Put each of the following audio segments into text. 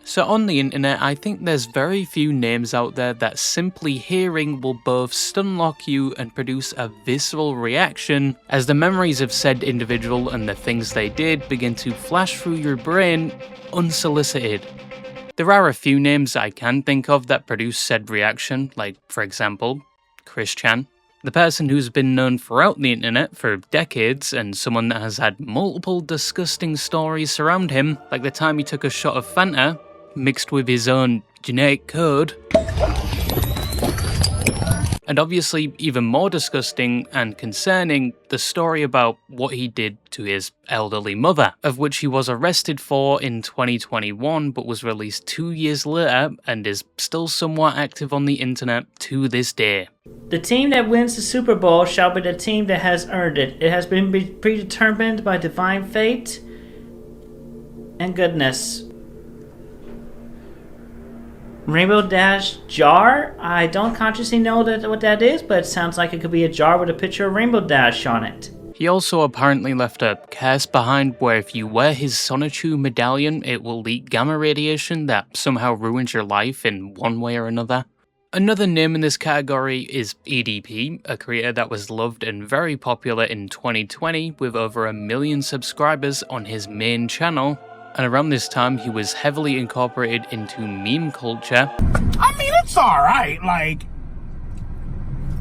So on the internet, I think there's very few names out there that simply hearing will both stunlock you and produce a visceral reaction as the memories of said individual and the things they did begin to flash through your brain unsolicited. There are a few names I can think of that produce said reaction, like for example, Chris Chan. The person who's been known throughout the internet for decades and someone that has had multiple disgusting stories surround him, like the time he took a shot of Fanta mixed with his own genetic code. And obviously even more disgusting and concerning, the story about what he did to his elderly mother, of which he was arrested for in 2021 but was released 2 years later and is still somewhat active on the internet to this day. The team that wins the Super Bowl shall be the team that has earned it. It has been predetermined by divine fate and goodness. Rainbow Dash jar? I don't consciously know what that is, but it sounds like it could be a jar with a picture of Rainbow Dash on it. He also apparently left a curse behind where if you wear his Sonichu medallion, it will leak gamma radiation that somehow ruins your life in one way or another. Another name in this category is EDP, a creator that was loved and very popular in 2020 with over 1 million subscribers on his main channel. And around this time, he was heavily incorporated into meme culture. I mean, it's alright, like,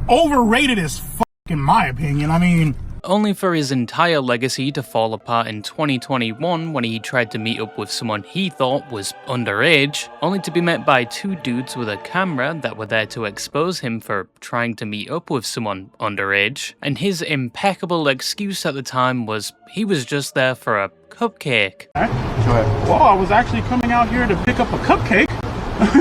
overrated as fuck in my opinion, I mean. Only for his entire legacy to fall apart in 2021 when he tried to meet up with someone he thought was underage, only to be met by 2 dudes with a camera that were there to expose him for trying to meet up with someone underage, and his impeccable excuse at the time was he was just there for a cupcake. Well, I was actually coming out here to pick up a cupcake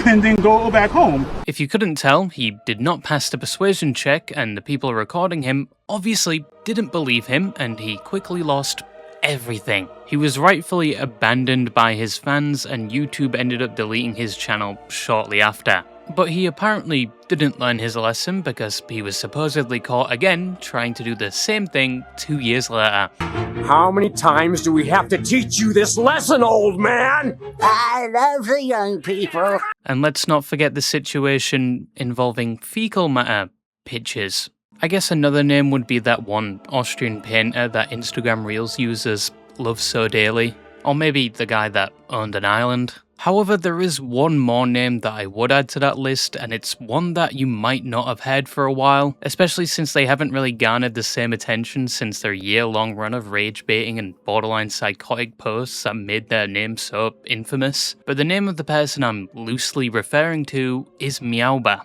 and then go back home. If you couldn't tell, he did not pass the persuasion check, and the people recording him obviously didn't believe him, and he quickly lost everything. He was rightfully abandoned by his fans, and YouTube ended up deleting his channel shortly after. But he apparently didn't learn his lesson because he was supposedly caught again trying to do the same thing 2 years later. How many times do we have to teach you this lesson, old man? I love the young people. And let's not forget the situation involving fecal matter pictures. I guess another name would be that one Austrian painter that Instagram Reels users love so dearly. Or maybe the guy that owned an island. However, there is one more name that I would add to that list, and it's one that you might not have heard for a while, especially since they haven't really garnered the same attention since their year-long run of rage baiting and borderline psychotic posts that made their name so infamous. But the name of the person I'm loosely referring to is Meowbah.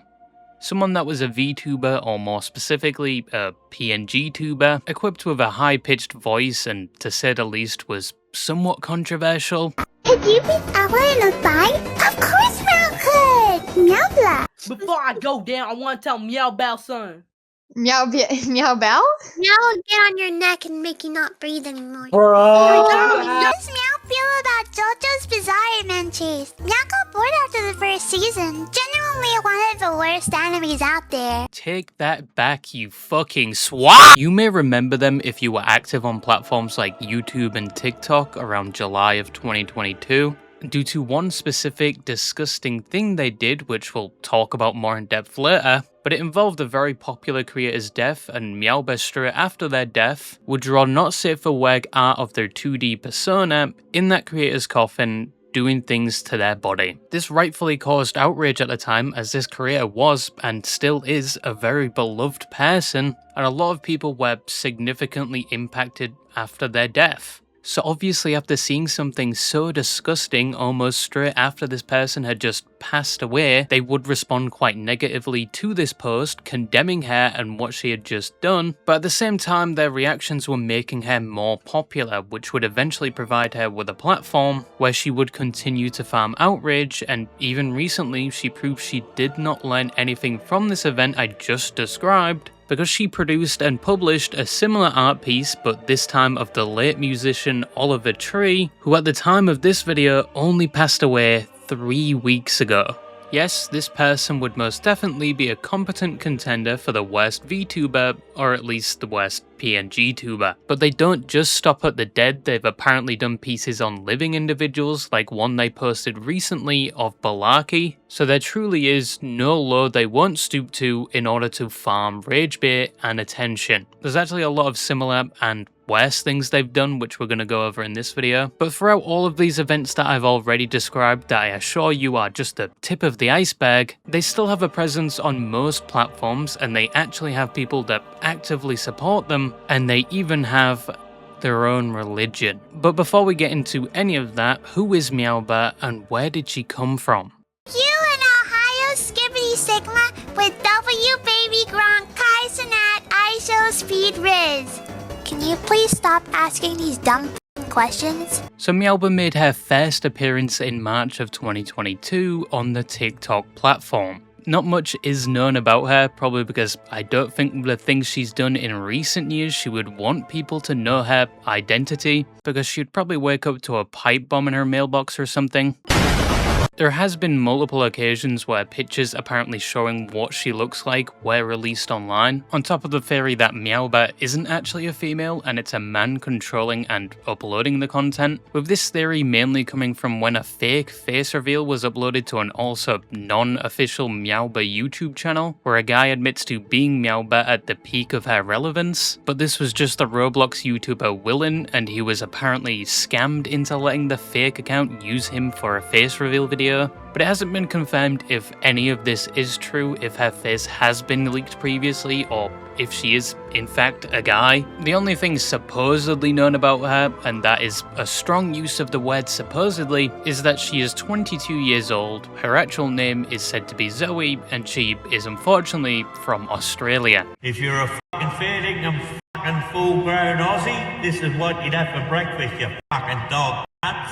Someone that was a VTuber, or more specifically, a PNGTuber, equipped with a high-pitched voice and, to say the least, was somewhat controversial. Could you be Ella in a bite? Of course Meow could! Meowbah! Before I go down, I want to tell Meowbah something. Meowbah? Meow will get on your neck and make you not breathe anymore. How does Meow feel about JoJo's Bizarre Adventures? Meow got bored after the first season. Genuinely one of the worst animes out there. Take that back, you fucking swat! You may remember them if you were active on platforms like YouTube and TikTok around July of 2022. Due to one specific disgusting thing they did, which we'll talk about more in depth later, but it involved a very popular creator's death, and Meowbah straight after their death would draw not safe for work art of their 2D persona in that creator's coffin, doing things to their body. This rightfully caused outrage at the time, as this creator was, and still is, a very beloved person, and a lot of people were significantly impacted after their death. So obviously after seeing something so disgusting almost straight after this person had just passed away, they would respond quite negatively to this post, condemning her and what she had just done, but at the same time their reactions were making her more popular, which would eventually provide her with a platform where she would continue to farm outrage, and even recently she proved she did not learn anything from this event I just described, because she produced and published a similar art piece, but this time of the late musician Oliver Tree, who at the time of this video only passed away 3 weeks ago. Yes, this person would most definitely be a competent contender for the worst VTuber, or at least the worst PNGTuber. But they don't just stop at the dead, they've apparently done pieces on living individuals, like one they posted recently of Balaki, so there truly is no low they won't stoop to in order to farm rage bait and attention. There's actually a lot of similar and worse things they've done, which we're going to go over in this video. But throughout all of these events that I've already described, that I assure you are just the tip of the iceberg, they still have a presence on most platforms, and they actually have people that actively support them, and they even have their own religion. But before we get into any of that, who is Meowbah and where did she come from? You in Ohio Skibbity Sigma with W Baby Gronk Kai Sinat ISO Speed Riz. Can you please stop asking these dumb questions? So Meowbah made her first appearance in March of 2022 on the TikTok platform. Not much is known about her, probably because I don't think the things she's done in recent years she would want people to know her identity, because she'd probably wake up to a pipe bomb in her mailbox or something. There has been multiple occasions where pictures apparently showing what she looks like were released online, on top of the theory that Meowbah isn't actually a female and it's a man controlling and uploading the content, with this theory mainly coming from when a fake face reveal was uploaded to an also non-official Meowbah YouTube channel, where a guy admits to being Meowbah at the peak of her relevance, but this was just the Roblox YouTuber Willin, and he was apparently scammed into letting the fake account use him for a face reveal video. But it hasn't been confirmed if any of this is true, if her face has been leaked previously, or if she is in fact a guy. The only thing supposedly known about her, and that is a strong use of the word supposedly, is that she is 22 years old, her actual name is said to be Zoe, and she is unfortunately from Australia. If you're a fucking fair dinkum fucking full-grown Aussie, this is what you'd have for breakfast, you fucking dog nuts.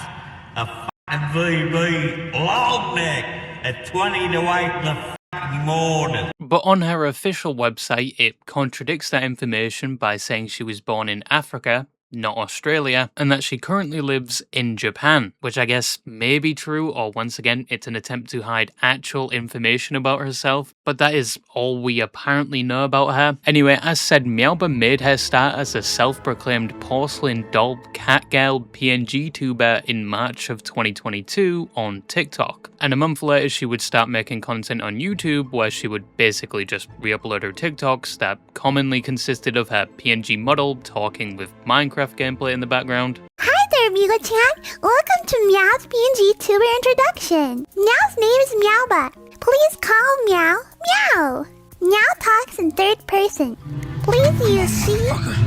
A fucking VB long neck at 20 to 8 in the fucking morning. But on her official website, it contradicts that information by saying she was born in Africa, not Australia, and that she currently lives in Japan, which I guess may be true, or once again, it's an attempt to hide actual information about herself, but that is all we apparently know about her. Anyway, as said, Meowbah made her start as a self-proclaimed porcelain doll cat girl PNGTuber in March of 2022 on TikTok, and a month later she would start making content on YouTube where she would basically just re-upload her TikToks that commonly consisted of her PNG model talking with Minecraft gameplay in the background. Hi there, Migo-chan. Welcome to Meow's PNGTuber introduction. Meow's name is Meowbah. Please call Meow, Meow. Meow talks in third person. Please use she,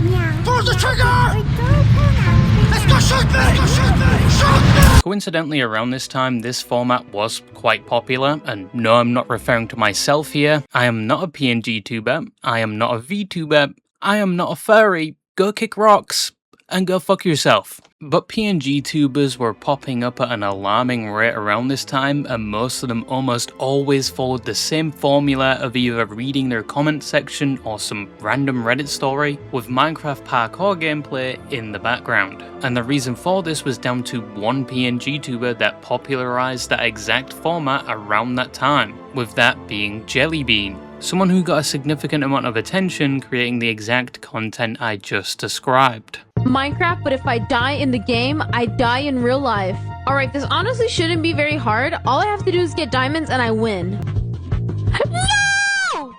Meow. Pull the trigger! Or go pronoun. Let's go shoot things! Shoot things! Coincidentally, around this time, this format was quite popular, and no, I'm not referring to myself here. I am not a PNGTuber, I am not a VTuber, I am not a furry. Go kick rocks and go fuck yourself. But PNGTubers were popping up at an alarming rate around this time, and most of them almost always followed the same formula of either reading their comment section or some random Reddit story with Minecraft parkour gameplay in the background. And the reason for this was down to one PNGTuber that popularized that exact format around that time, with that being JellyBean. Someone who got a significant amount of attention creating the exact content I just described. Minecraft, but if I die in the game, I die in real life. Alright, this honestly shouldn't be very hard. All I have to do is get diamonds and I win. No!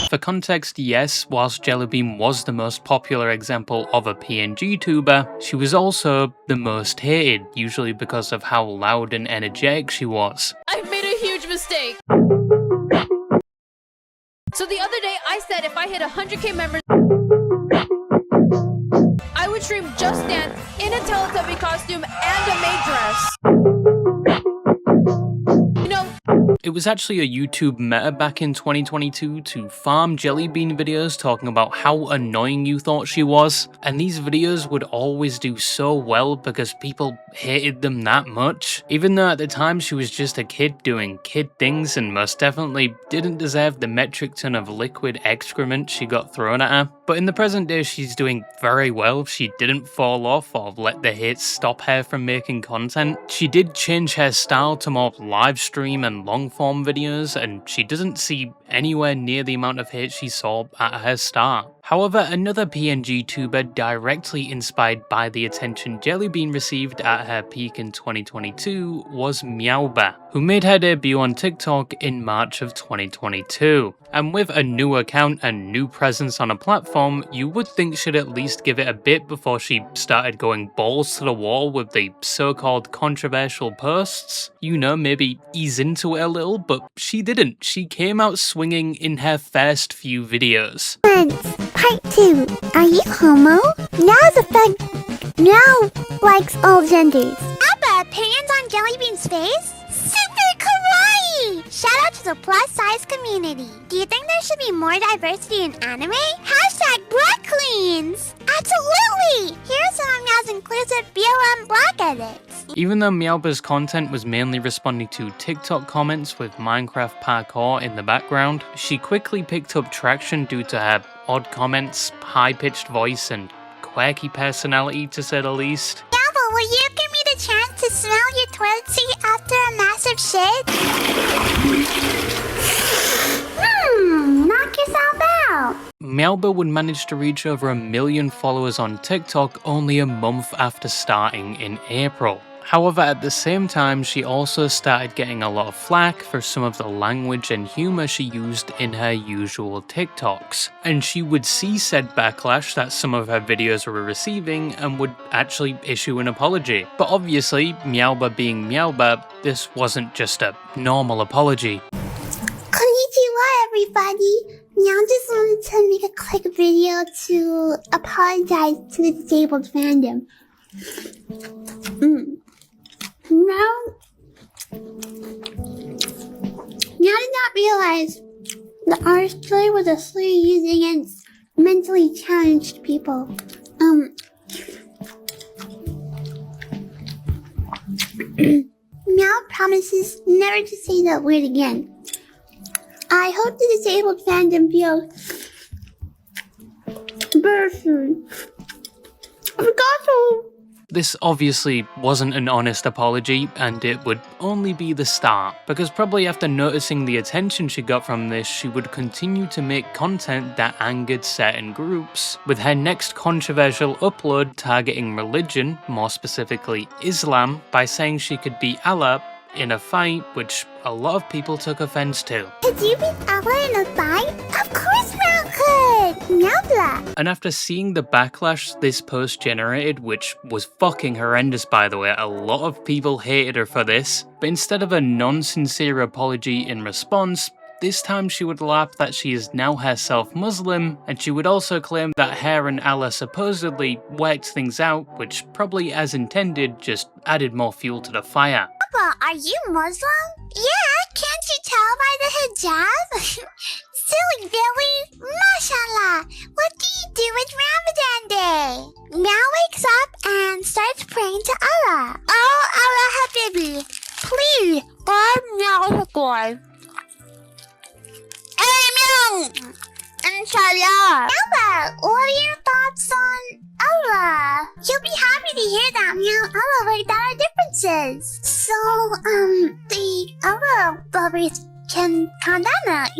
For context, yes, whilst JellyBean was the most popular example of a PNGTuber, she was also the most hated, usually because of how loud and energetic she was. I've made a huge mistake. So the other day, I said if I hit 100k members, I would stream Just Dance in a Teletubby costume and a maid dress. You know, It was actually a YouTube meta back in 2022 to farm JellyBean videos talking about how annoying you thought she was, and these videos would always do so well because people hated them that much, even though at the time she was just a kid doing kid things and most definitely didn't deserve the metric ton of liquid excrement she got thrown at her. But in the present day she's doing very well. She didn't fall off or let the hate stop her from making content. She did change her style to more live stream and long form videos, and she doesn't see anywhere near the amount of hate she saw at her start. However, another PNGTuber directly inspired by the attention JellyBean received at her peak in 2022 was Meowbah, who made her debut on TikTok in March of 2022. And with a new account and new presence on a platform, you would think she'd at least give it a bit before she started going balls to the wall with the so-called controversial posts. You know, maybe ease into it a little, but she didn't. She came out swinging in her first few videos. Part 2. Are you homo? Now's a fact. Meow likes all genders. Meowbah, opinions on JellyBean's face? Super kawaii! Shout out to the plus size community. Do you think there should be more diversity in anime? Hashtag Black Queens! Absolutely! Here's some of Meow's inclusive BLM Black edits. Even though Meowbah's content was mainly responding to TikTok comments with Minecraft parkour in the background, she quickly picked up traction due to her odd comments, high-pitched voice, and quirky personality, to say the least. Meowbah, will you give me the chance to smell your toilet seat after a massive shit? Knock yourself out. Meowbah would manage to reach over 1 million followers on TikTok only a month after starting in April. However, at the same time, she also started getting a lot of flack for some of the language and humor she used in her usual TikToks. And she would see said backlash that some of her videos were receiving and would actually issue an apology. But obviously, Meowbah being Meowbah, this wasn't just a normal apology. Konnichiwa, everybody. Meow just wanted to make a quick video to apologize to the disabled fandom. Meow did not realize the artist Joy was a slur used against mentally challenged people. Meow promises never to say that word again. I hope the disabled fandom feels burdened. I forgot to. This obviously wasn't an honest apology, and it would only be the start, because probably after noticing the attention she got from this, she would continue to make content that angered certain groups, with her next controversial upload targeting religion, more specifically Islam, by saying she could beat Allah in a fight, which a lot of people took offense to. Could you beat Allah in a fight? Of course Meow could! Meowbah! And after seeing the backlash this post generated, which was fucking horrendous by the way, a lot of people hated her for this, but instead of a non-sincere apology in response, this time she would laugh that she is now herself Muslim, and she would also claim that her and Allah supposedly worked things out, which probably as intended just added more fuel to the fire. Are you Muslim? Yeah, can't you tell by the hijab? Silly Billy! Mashallah! What do you do with Ramadan Day? Meow wakes up and starts praying to Allah. Oh, Allah Habibi, please, God Meow God. Hey Meow! Inshallah! Meowbah, what are your thoughts on Allah? You'll be happy to hear that Meow Allah worked out our differences. So, the Allah lovers can condemn it.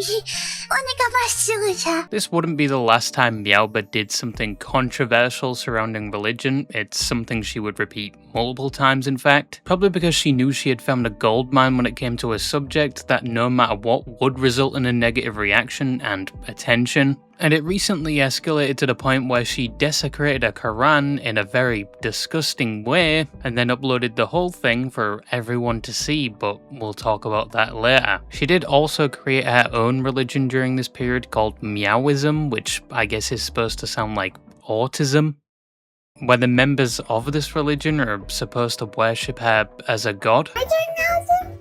This wouldn't be the last time Meowbah did something controversial surrounding religion. It's something she would repeat multiple times, in fact. Probably because she knew she had found a goldmine when it came to a subject that no matter what would result in a negative reaction and attention. And it recently escalated to the point where she desecrated a Quran in a very disgusting way and then uploaded the whole thing for everyone to see, but we'll talk about that later. She did also create her own religion during this period called Meowism, which I guess is supposed to sound like autism, where the members of this religion are supposed to worship her as a god.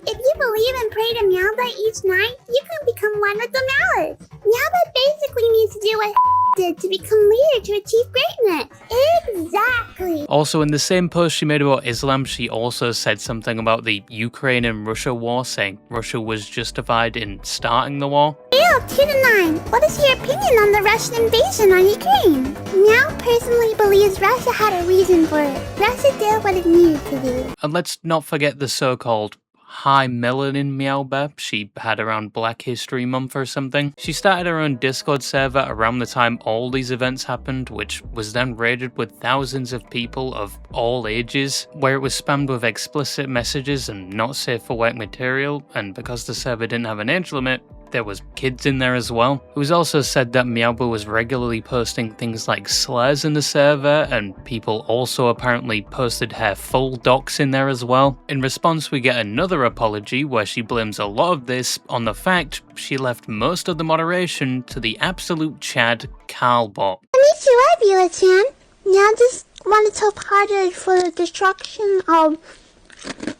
If you believe in pray to Meowbah each night, you can become one with the Mallards. Meowbah basically needs to do what did to become leader to achieve greatness. Exactly. Also, in the same post she made about Islam, she also said something about the Ukraine and Russia war, saying Russia was justified in starting the war. Leo 2 to 9, what is your opinion on the Russian invasion on Ukraine? Meow personally believes Russia had a reason for it. Russia did what it needed to do. And let's not forget the so-called high melanin Meowbah she had around Black History Month or something. She started her own Discord server around the time all these events happened, which was then raided with thousands of people of all ages, where it was spammed with explicit messages and not safe for work material, and because the server didn't have an age limit, there was kids in there as well. It was also said that Meowbah was regularly posting things like slurs in the server, and people also apparently posted her full docs in there as well. In response, we get another apology where she blames a lot of this on the fact she left most of the moderation to the absolute Chad Carlbot. Konnichiwa, Meow just wanted to apologize for the destruction of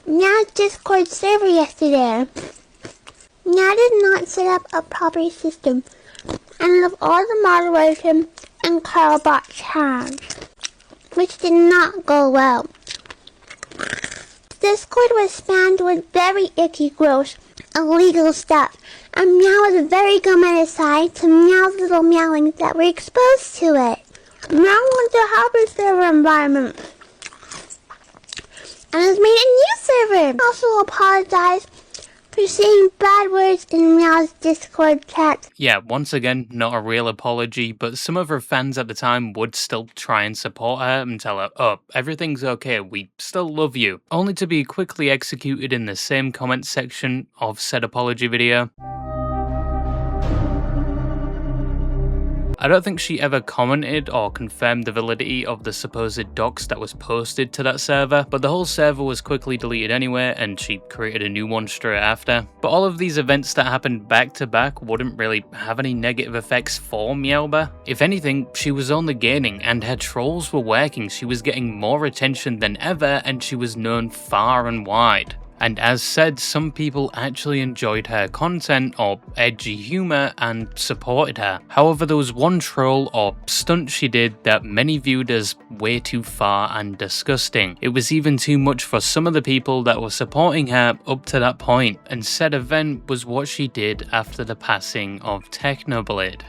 Meow's Discord server yesterday. Meow did not set up a proper system and left all the moderation in Carlbot's hands, which did not go well. Discord was spammed with very icky, gross, illegal stuff, and Meow was very gommeticide to Meow's little meowlings that were exposed to it. Meow wanted to help his server environment and has made a new server. Also apologized for saying bad words in Meow's Discord chat. Yeah, once again, not a real apology, but some of her fans at the time would still try and support her and tell her, oh, everything's okay, we still love you, only to be quickly executed in the same comment section of said apology video. I don't think she ever commented or confirmed the validity of the supposed docs that was posted to that server, but the whole server was quickly deleted anyway, and she created a new one straight after. But all of these events that happened back to back wouldn't really have any negative effects for Meowbah. If anything, she was only gaining, and her trolls were working. She was getting more attention than ever, and she was known far and wide. And as said, some people actually enjoyed her content or edgy humour and supported her. However, there was one troll or stunt she did that many viewed as way too far and disgusting. It was even too much for some of the people that were supporting her up to that point, and said event was what she did after the passing of Technoblade.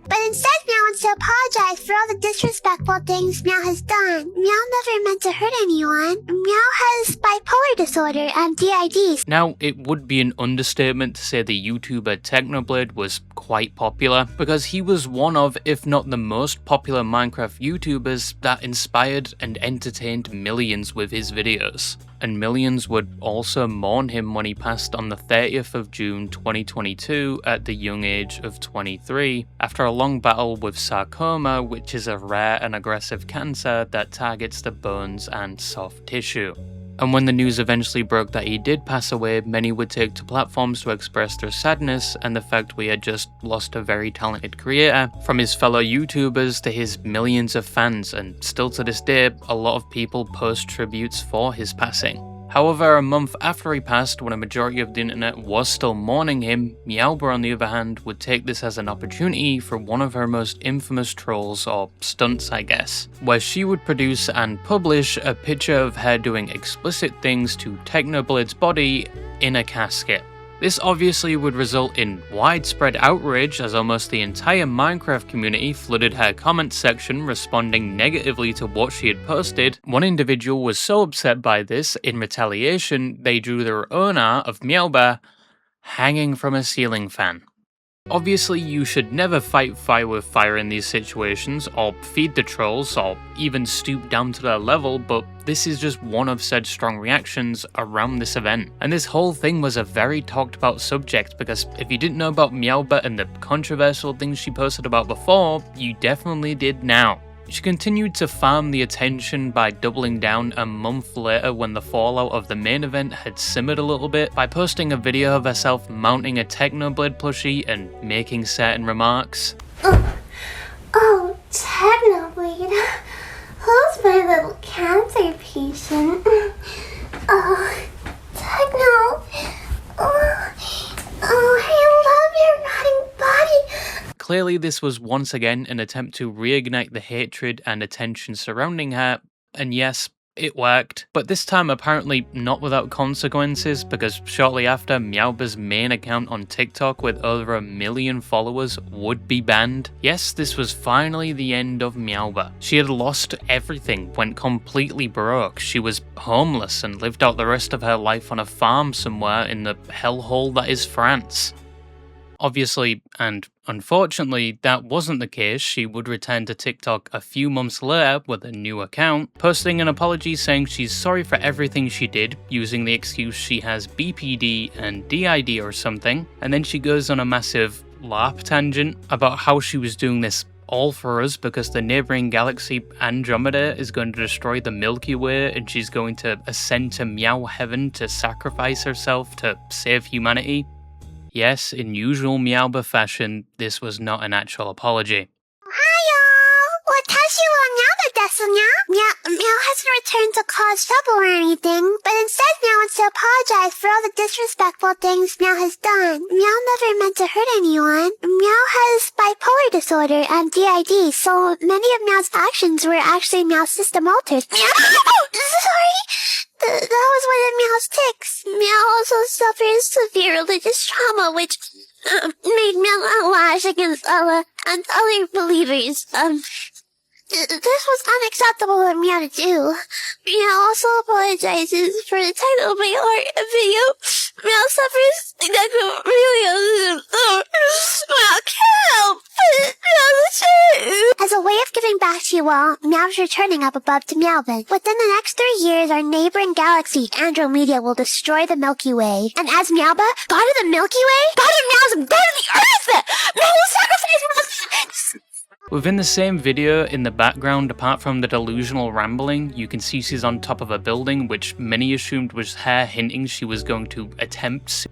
But instead, Meow wants to apologize for all the disrespectful things Meow has done. Meow never meant to hurt anyone. Meow has bipolar disorder and DIDs. Now, it would be an understatement to say the YouTuber Technoblade was quite popular, because he was one of, if not the most popular Minecraft YouTubers that inspired and entertained millions with his videos. And millions would also mourn him when he passed on the 30th of June 2022 at the young age of 23, after a long battle with sarcoma, which is a rare and aggressive cancer that targets the bones and soft tissue. And when the news eventually broke that he did pass away, many would take to platforms to express their sadness and the fact we had just lost a very talented creator, from his fellow YouTubers to his millions of fans, and still to this day, a lot of people post tributes for his passing. However, a month after he passed, when a majority of the internet was still mourning him, Meowbah on the other hand would take this as an opportunity for one of her most infamous trolls, or stunts I guess, where she would produce and publish a picture of her doing explicit things to Technoblade's body in a casket. This obviously would result in widespread outrage, as almost the entire Minecraft community flooded her comment section responding negatively to what she had posted. One individual was so upset by this, in retaliation, they drew their own art of Meowbah hanging from a ceiling fan. Obviously, you should never fight fire with fire in these situations, or feed the trolls, or even stoop down to their level, but this is just one of said strong reactions around this event. And this whole thing was a very talked about subject, because if you didn't know about Meowbah and the controversial things she posted about before, you definitely did now. She continued to farm the attention by doubling down a month later when the fallout of the main event had simmered a little bit, by posting a video of herself mounting a Technoblade plushie and making certain remarks. Oh, Technoblade. Who's my little cancer patient? Oh, Techno. Oh. clearly this was once again an attempt to reignite the hatred and attention surrounding her, and yes, it worked, but this time apparently not without consequences, because shortly after, Meowbah's main account on TikTok with over 1 million followers would be banned. Yes, this was finally the end of Meowbah. She had lost everything, went completely broke, she was homeless and lived out the rest of her life on a farm somewhere in the hellhole that is France. Obviously, and unfortunately, that wasn't the case. She would return to TikTok a few months later with a new account, posting an apology saying she's sorry for everything she did, using the excuse she has BPD and DID or something, and then she goes on a massive LARP tangent about how she was doing this all for us because the neighbouring galaxy Andromeda is going to destroy the Milky Way and she's going to ascend to Meow Heaven to sacrifice herself to save humanity. Yes, in usual Meowbah fashion, this was not an actual apology. Meow hasn't returned to cause trouble or anything, but instead Meow wants to apologize for all the disrespectful things Meow has done. Meow never meant to hurt anyone. Meow has bipolar disorder and DID, so many of Meow's actions were actually Meow's system altered. Meow! Sorry! That was one of Meow's tics. Meow also suffers severe religious trauma, which made Meow lash against Allah and other believers. This was unacceptable for Meow to do. Meow also apologizes for the title of my art video. Meow suffers necrophilia. Meow can't help it. As a way of giving back to you all, Meow's returning up above to Meowbahn. Within the next 3 years, our neighboring galaxy, Andromeda, will destroy the Milky Way. And as Meowbah, god of the Milky Way, god of Meow's and god of the Earth, Meow will sacrifice Meow's. Within the same video, in the background, apart from the delusional rambling, you can see she's on top of a building, which many assumed was her hinting she was going to attempt suicide.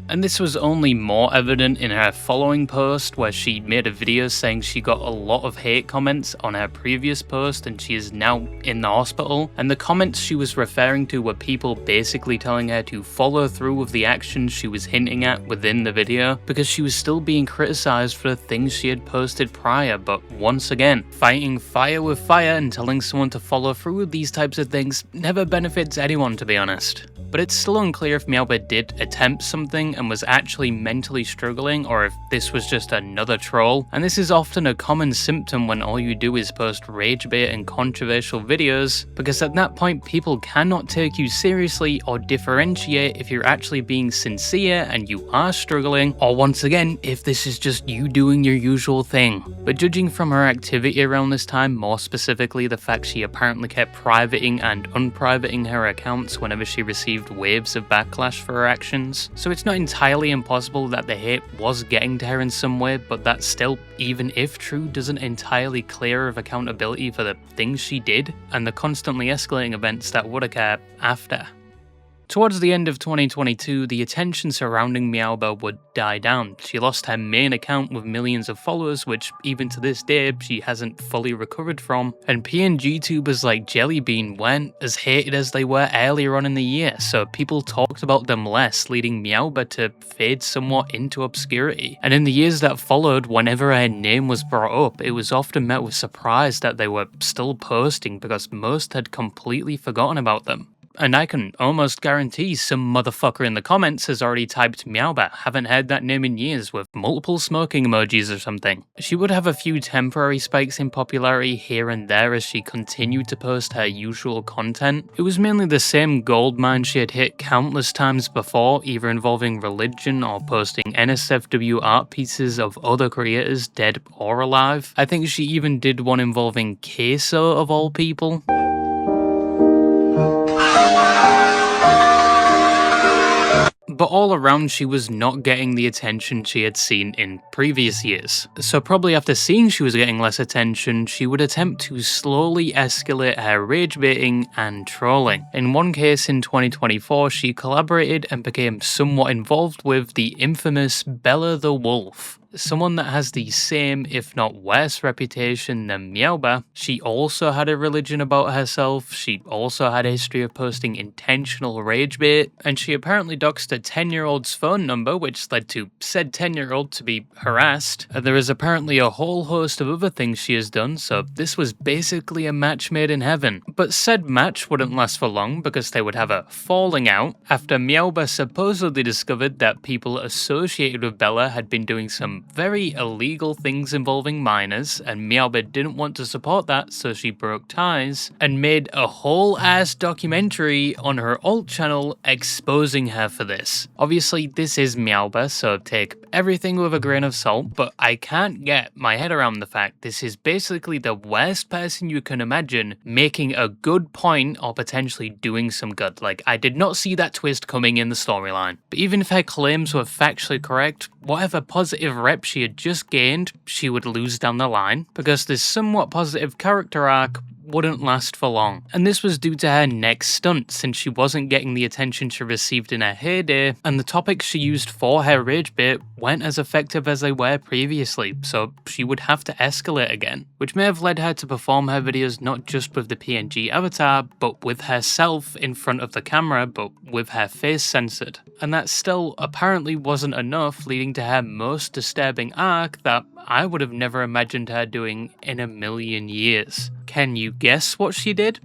And this was only more evident in her following post, where she made a video saying she got a lot of hate comments on her previous post and she is now in the hospital. And the comments she was referring to were people basically telling her to follow through with the actions she was hinting at within the video, because she was still being criticized for the things she had posted prior. But once again, fighting fire with fire and telling someone to follow through with these types of things never benefits anyone, to be honest. But it's still unclear if Meowbah did attempt something and was actually mentally struggling, or if this was just another troll. And this is often a common symptom when all you do is post rage bait and controversial videos, because at that point people cannot take you seriously or differentiate if you're actually being sincere and you are struggling, or once again, if this is just you doing your usual thing. But judging from her activity around this time, more specifically the fact she apparently kept privating and unprivating her accounts whenever she received waves of backlash for her actions, so it's not entirely impossible that the hate was getting to her in some way, but that still, even if true, doesn't entirely clear her of accountability for the things she did and the constantly escalating events that would occur after. Towards the end of 2022, the attention surrounding Meowbah would die down. She lost her main account with millions of followers, which even to this day she hasn't fully recovered from, and PNGTubers like JellyBean weren't as hated as they were earlier on in the year, so people talked about them less, leading Meowbah to fade somewhat into obscurity. And in the years that followed, whenever her name was brought up, it was often met with surprise that they were still posting because most had completely forgotten about them. And I can almost guarantee some motherfucker in the comments has already typed Meowbah, haven't heard that name in years, with multiple smoking emojis or something. She would have a few temporary spikes in popularity here and there as she continued to post her usual content. It was mainly the same gold mine she had hit countless times before, either involving religion or posting NSFW art pieces of other creators, dead or alive. I think she even did one involving Queso of all people. But all around she was not getting the attention she had seen in previous years. So probably after seeing she was getting less attention, she would attempt to slowly escalate her rage baiting and trolling. In one case in 2024, she collaborated and became somewhat involved with the infamous Bella the Wolf. someone that has the same, if not worse, reputation than Meowbah. She also had a religion about herself, she also had a history of posting intentional rage bait, and she apparently doxed a 10-year-old's phone number, which led to said 10-year-old to be harassed. And there is apparently a whole host of other things she has done, so this was basically a match made in heaven. But said match wouldn't last for long because they would have a falling out after Meowbah supposedly discovered that people associated with Bella had been doing some very illegal things involving minors, and Meowbah didn't want to support that, so she broke ties and made a whole ass documentary on her alt channel exposing her for this. Obviously this is Meowbah, so take everything with a grain of salt, but I can't get my head around the fact this is basically the worst person you can imagine making a good point or potentially doing some good. Like, I did not see that twist coming in the storyline. But even if her claims were factually correct, whatever positive rep she had just gained, she would lose down the line, because this somewhat positive character arc wouldn't last for long. And this was due to her next stunt, since she wasn't getting the attention she received in her heyday, and the topics she used for her rage bait weren't as effective as they were previously, so she would have to escalate again, which may have led her to perform her videos not just with the PNG avatar, but with herself in front of the camera, but with her face censored. And that still apparently wasn't enough, leading to her most disturbing arc that I would have never imagined her doing in a million years. Can you guess what she did?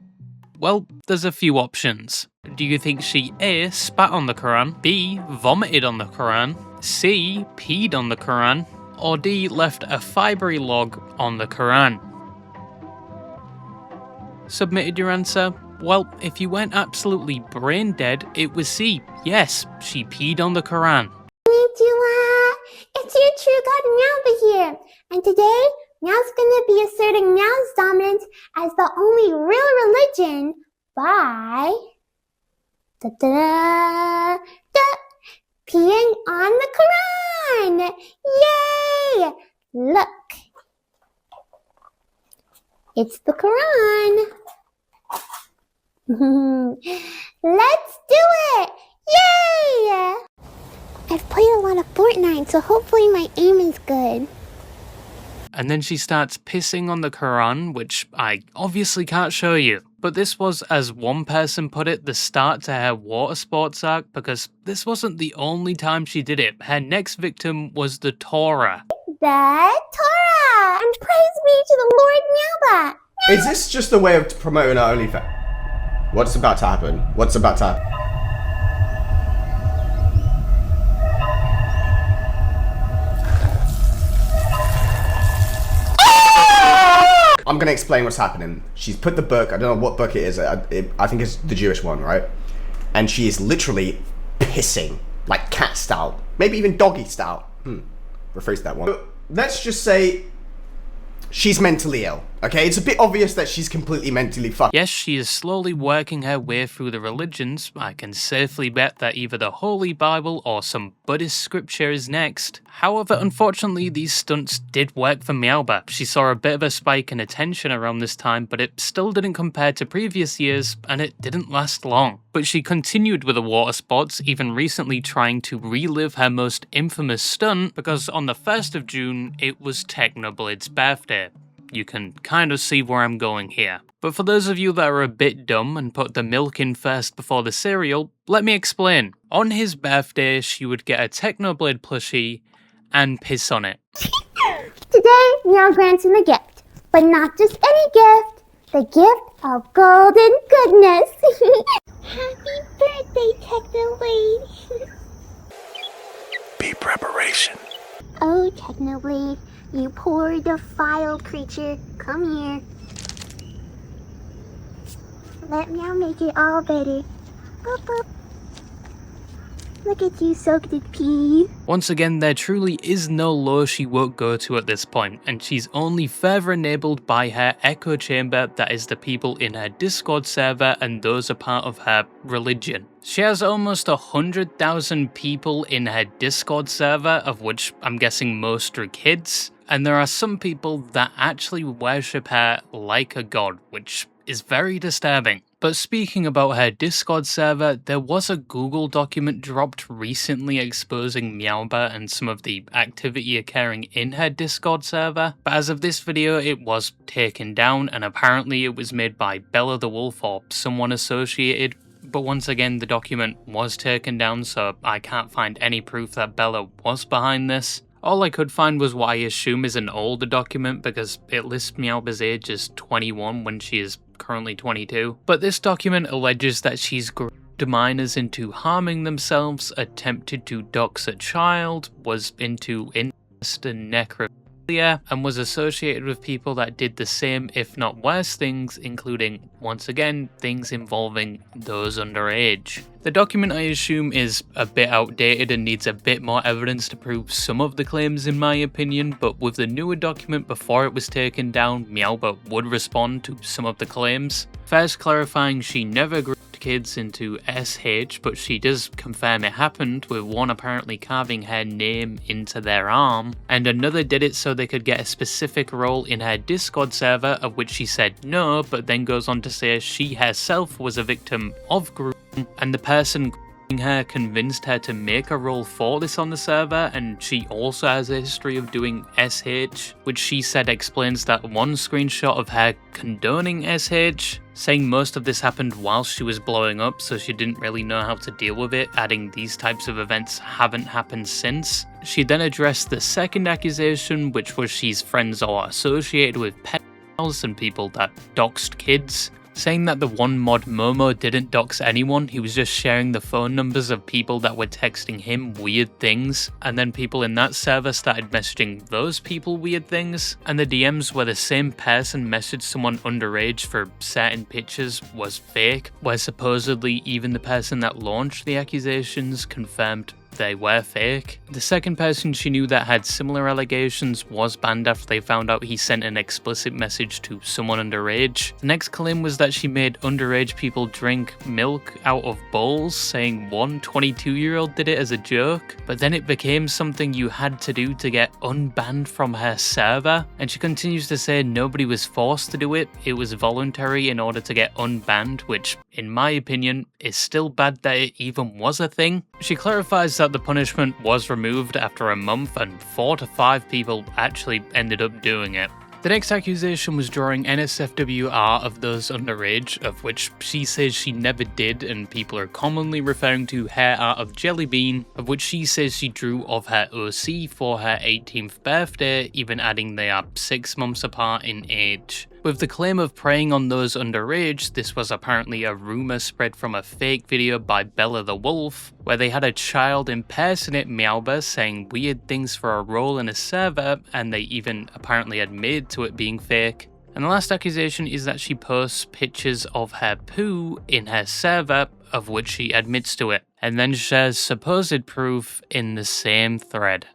Well, there's a few options. Do you think she A. spat on the Quran, B. vomited on the Quran, C. peed on the Quran, or D. left a fibery log on the Quran? Submitted your answer? Well, if you weren't absolutely brain dead, it was C. Yes, she peed on the Quran. Konnichiwa! It's your true god Meowbah here, and today Meow's gonna be asserting Meow's dominance as the only real religion by peeing on the Quran! Yay! Look, it's the Quran. Let's do it! Yay! I've played a lot of Fortnite, so hopefully my aim is good. And then she starts pissing on the Quran, which I obviously can't show you. But this was, as one person put it, the start to her water sports arc, because this wasn't the only time she did it. Her next victim was the Torah. The Torah! And praise be to the Lord Meowbah! Is this just a way of promoting our OnlyFans? What's about to happen? What's about to happen? I'm gonna explain what's happening. She's put the book, I don't know what book it is, I think it's the Jewish one, right? And she is literally pissing, like cat style, maybe even doggy style. Rephrase that one. But let's just say she's mentally ill, okay? It's a bit obvious that she's completely mentally fucked. Yes, she is slowly working her way through the religions. I can safely bet that either the Holy Bible or some Buddhist scripture is next. However, unfortunately, these stunts did work for Meowbah. She saw a bit of a spike in attention around this time, but it still didn't compare to previous years, and it didn't last long. But she continued with the water sports, even recently trying to relive her most infamous stunt, because on the 1st of June, it was Technoblade's birthday. You can kind of see where I'm going here. But for those of you that are a bit dumb and put the milk in first before the cereal, let me explain. On his birthday, she would get a Technoblade plushie and piss on it. Today, Meow grants him a gift, but not just any gift, the gift of golden goodness. Happy birthday, Technoblade. Be preparation. Oh, Technoblade, you poor defiled creature, come here. Let Meow make it all better. Boop, boop. Look at you soaked in pee. Once again, there truly is no low she won't go to at this point, and she's only further enabled by her echo chamber, that is the people in her Discord server and those a part of her religion. She has almost 100,000 people in her Discord server, of which I'm guessing most are kids, and there are some people that actually worship her like a god, which is very disturbing. But speaking about her Discord server, there was a Google document dropped recently exposing Meowbah and some of the activity occurring in her Discord server, but as of this video it was taken down and apparently it was made by Bella the Wolf or someone associated. But once again, the document was taken down, so I can't find any proof that Bella was behind this. All I could find was what I assume is an older document because it lists Meowbah's age as 21 when she is currently 22. But this document alleges that she's groomed minors into harming themselves, attempted to dox a child, was into incest and necrophilia, and was associated with people that did the same if not worse things, including, once again, things involving those underage. The document, I assume, is a bit outdated and needs a bit more evidence to prove some of the claims in my opinion, but with the newer document before it was taken down, Meowbah would respond to some of the claims. First clarifying she never groomed kids into SH, but she does confirm it happened, with one apparently carving her name into their arm, and another did it so they could get a specific role in her Discord server, of which she said no, but then goes on to say she herself was a victim of grooming, and the person grooming her convinced her to make a role for this on the server, and she also has a history of doing SH, which she said explains that one screenshot of her condoning SH, saying most of this happened while she was blowing up, so she didn't really know how to deal with it, adding these types of events haven't happened since. She then addressed the second accusation, which was she's friends or associated with pedophiles and people that doxed kids, saying that the one mod Momo didn't dox anyone, he was just sharing the phone numbers of people that were texting him weird things, and then people in that server started messaging those people weird things, and the DMs where the same person messaged someone underage for certain pictures was fake, where supposedly even the person that launched the accusations confirmed they were fake. The second person she knew that had similar allegations was banned after they found out he sent an explicit message to someone underage. The next claim was that she made underage people drink milk out of bowls, saying one 22-year-old did it as a joke, but then it became something you had to do to get unbanned from her server, and she continues to say nobody was forced to do it, it was voluntary in order to get unbanned, which in my opinion is still bad that it even was a thing. She clarifies that the punishment was removed after a month and 4 to 5 people actually ended up doing it. The next accusation was drawing NSFWR of those underage, of which she says she never did, and people are commonly referring to hair art of JellyBean, of which she says she drew of her OC for her 18th birthday, even adding they are 6 months apart in age. With the claim of preying on those underage, this was apparently a rumour spread from a fake video by Bella the Wolf, where they had a child impersonate Meowbah saying weird things for a role in a server, and they even apparently admitted to it being fake. And the last accusation is that she posts pictures of her poo in her server, of which she admits to it, and then shares supposed proof in the same thread.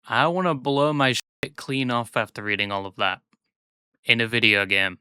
I want to blow my shit clean off after reading all of that. In a video game.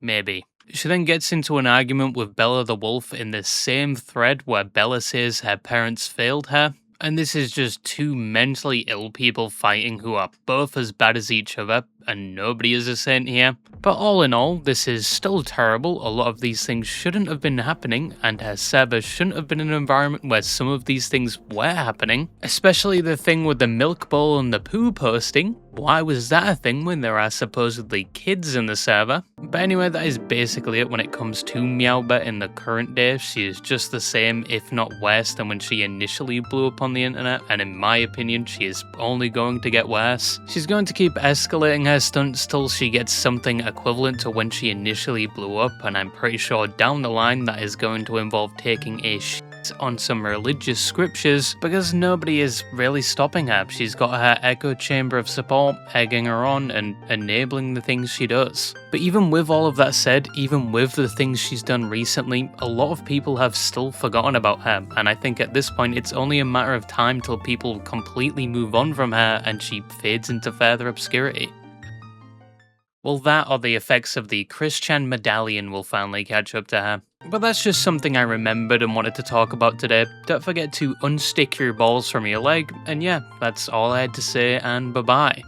Maybe. She then gets into an argument with Bella the Wolf in the same thread where Bella says her parents failed her, and this is just two mentally ill people fighting who are both as bad as each other, and nobody is a saint here. But all in all, this is still terrible. A lot of these things shouldn't have been happening, and her server shouldn't have been an environment where some of these things were happening. Especially the thing with the milk bowl and the poo posting. Why was that a thing when there are supposedly kids in the server? But anyway, that is basically it when it comes to Meowbah in the current day. She is just the same, if not worse, than when she initially blew up on the internet, and in my opinion, she is only going to get worse. She's going to keep escalating her stunts till she gets something equivalent to when she initially blew up, and I'm pretty sure down the line that is going to involve taking a shit on some religious scriptures, because nobody is really stopping her. She's got her echo chamber of support egging her on and enabling the things she does. But even with all of that said, even with the things she's done recently, a lot of people have still forgotten about her, and I think at this point it's only a matter of time till people completely move on from her and she fades into further obscurity. Well, that or the effects of the Christian medallion will finally catch up to her. But that's just something I remembered and wanted to talk about today. Don't forget to unstick your balls from your leg, and yeah, that's all I had to say, and bye-bye.